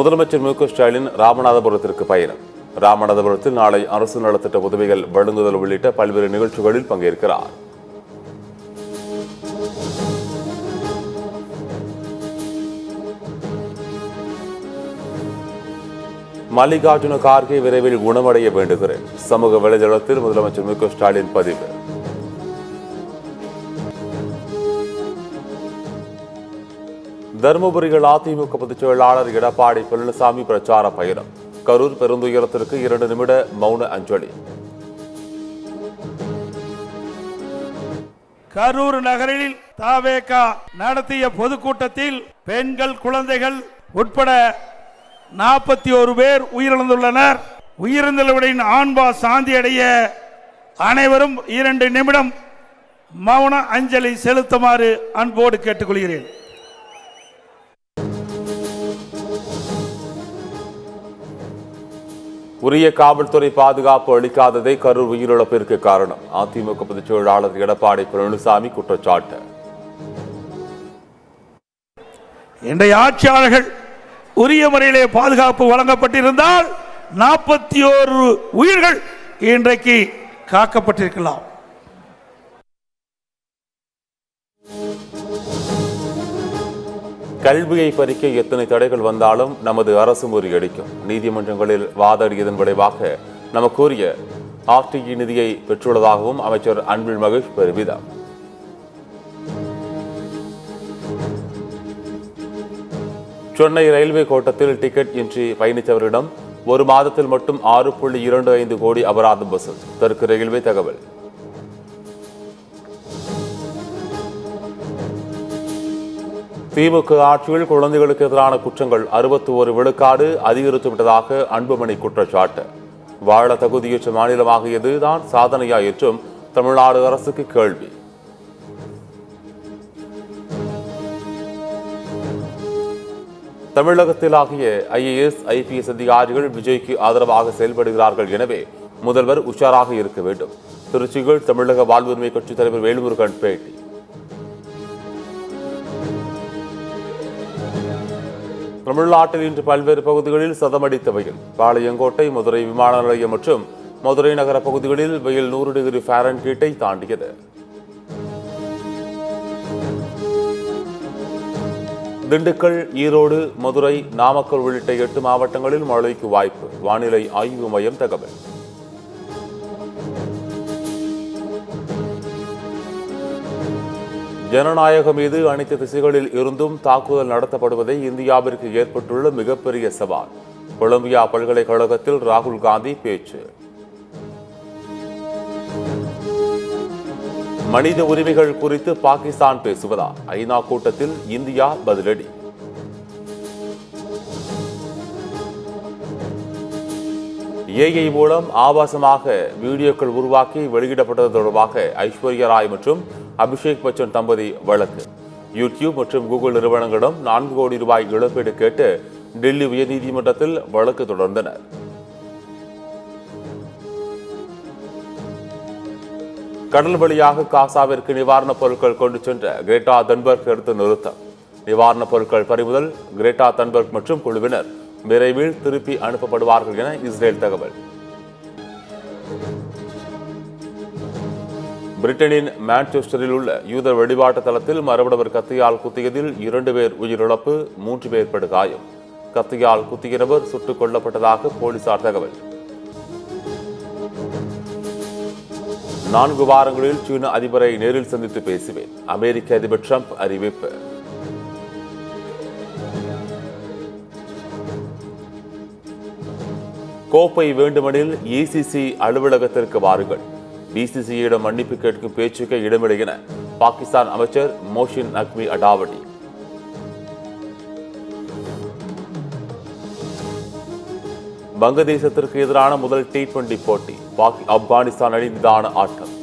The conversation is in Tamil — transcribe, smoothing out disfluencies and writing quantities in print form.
முதலமைச்சர் மு க ஸ்டாலின் ராமநாதபுரத்திற்கு பயணம். ராமநாதபுரத்தில் நாளை அரசு நலத்திட்ட உதவிகள் வழங்குதல் உள்ளிட்ட பல்வேறு நிகழ்ச்சிகளில் பங்கேற்கிறார். மல்லிகார்ஜுன கார்கே விரைவில் குணமடைய வேண்டுகிறேன். சமூக வலைதளத்தில் முதலமைச்சர் மு க ஸ்டாலின் பதிவு. தருமபுரியில் அதிமுக பொதுச் செயலாளர் எடப்பாடி பழனிசாமி பிரச்சார பயணம். கரூர் பெருந்துயரத்திற்கு 2 நிமிட மௌன அஞ்சலி. கரூர் நகரில் தவேக நடத்திய பொதுக்கூட்டத்தில் பெண்கள், குழந்தைகள் உட்பட 41 பேர் உயிரிழந்துள்ளனர். உயிரிழந்தவர்களின் ஆன்மா சாந்தி அடைய அனைவரும் 2 நிமிடம் மௌன அஞ்சலி செலுத்துமாறு அன்போடு கேட்டுக்கொள்கிறேன். உரிய காவல்துறை பாதுகாப்பு அளிக்காததே கரூர் உயிரிழப்பிற்கு காரணம். அதிமுக பொதுச் செயலாளர் எடப்பாடி பழனிசாமி குற்றச்சாட்டு. இன்றைய ஆட்சியாளர்கள் உரிய முறையிலே பாதுகாப்பு வழங்கப்பட்டிருந்தால் 41 உயிர்கள் இன்றைக்கு காக்கப்பட்டிருக்கலாம். கல்வியை பறிக்க எத்தனை தடைகள் வந்தாலும் நமது அரசு முறியடிக்கும். நீதிமன்றங்களில் வாதாடியதன் விளைவாக நமக்குரிய ஆர்டிஇ நிதியை பெற்றுள்ளதாகவும் அமைச்சர் அன்பில் மகேஷ் பெருமிதம். சென்னை ரயில்வே கோட்டத்தில் டிக்கெட் இன்றி பயணித்தவரிடம் 1 மாதத்தில் மட்டும் 6.25 கோடி அபராதம் வசூல். தெற்கு ரயில்வே தகவல். திமுக ஆட்சியில் குழந்தைகளுக்கு எதிரான குற்றங்கள் 61 விழுக்காடு அதிகரித்துவிட்டதாக அன்புமணி குற்றச்சாட்டு. வாழ தகுதியற்ற மாநிலமாகியதுதான் சாதனையா என்றும் தமிழ்நாடு அரசுக்கு கேள்வி. தமிழகத்தில் ஆகிய IAS, IPS அதிகாரிகள் விஜய்க்கு ஆதரவாக செயல்படுகிறார்கள். எனவே முதல்வர் உஷாராக இருக்க வேண்டும். திருச்சியில் தமிழக வாழ்வுரிமை கட்சித் தலைவர் வேல்முருகன் பேட்டி. தமிழ்நாட்டில் இன்று பல்வேறு பகுதிகளில் சதமடித்த வெயில். பாளையங்கோட்டை, மதுரை விமான நிலையம் மற்றும் மதுரை நகர பகுதிகளில் வெயில் 100 டிகிரி ஃபாரன்ஹீட்டை தாண்டியது. திண்டுக்கல், ஈரோடு, மதுரை, நாமக்கல் உள்ளிட்ட 8 மாவட்டங்களில் மழைக்கு வாய்ப்பு. வானிலை ஆய்வு மையம் தகவல். ஜனநாயகம் மீது அனைத்து திசைகளில் இருந்தும் தாக்குதல் நடத்தப்படுவதை இந்தியாவிற்கு ஏற்பட்டுள்ள மிகப்பெரிய சவால். கொலம்பியா பல்கலைக்கழகத்தில் ராகுல் காந்தி பேச்சு. மனித உரிமைகள் குறித்து பாகிஸ்தான் பேசுவதா? ஐநா கூட்டத்தில் இந்தியா பதிலடி. AI மூலம் ஆபாசமாக வீடியோக்கள் உருவாக்கி வெளியிடப்பட்டது தொடர்பாக ஐஸ்வர்யா ராய் மற்றும் அபிஷேக் பச்சன் தம்பதி வழக்கு. யூடியூப் மற்றும் கூகுள் நிறுவனங்களிடம் 4 கோடி ரூபாய் இழப்பீடு கேட்டு டெல்லி உயர்நீதிமன்றத்தில் வழக்கு தொடர்ந்தனர். கடல் வழியாக காசாவிற்கு நிவாரணப் பொருட்கள் கொண்டு சென்ற கிரேட்டா தன்பர்க் எடுத்து நிறுத்தம். நிவாரணப் பொருட்கள் பறிமுதல். கிரேட்டா தன்பர்க் மற்றும் குழுவினர் விரைவில் திருப்பி அனுப்பப்படுவார்கள் என இஸ்ரேல் தகவல். பிரிட்டனின் மான்செஸ்டரில் உள்ள யூத வழிபாட்டு தளத்தில் மரபணவர் கத்தியால் குத்தியதில் 2 பேர் உயிரிழப்பு, 3 பேர் படுகாயம். கத்தியால் குத்திய நபர் சுட்டுக் கொல்லப்பட்டதாக போலீசார் தகவல். 4 வாரங்களில் சீன அதிபரை நேரில் சந்தித்து பேசுவேன். அமெரிக்க அதிபர் டிரம்ப் அறிவிப்பு. கோப்பை வேண்டுமெனில் ECC அலுவலகத்திற்கு வாருங்கள். BCCயிடம் மன்னிப்பு கேட்கும் பேச்சுக்கு இடமில்லை என பாகிஸ்தான் அமைச்சர் மோஷின் நக்வி அடாவடி. வங்கதேசத்திற்கு எதிரான முதல் T20 போட்டி. ஆப்கானிஸ்தான் அணி நிதான ஆட்டம்.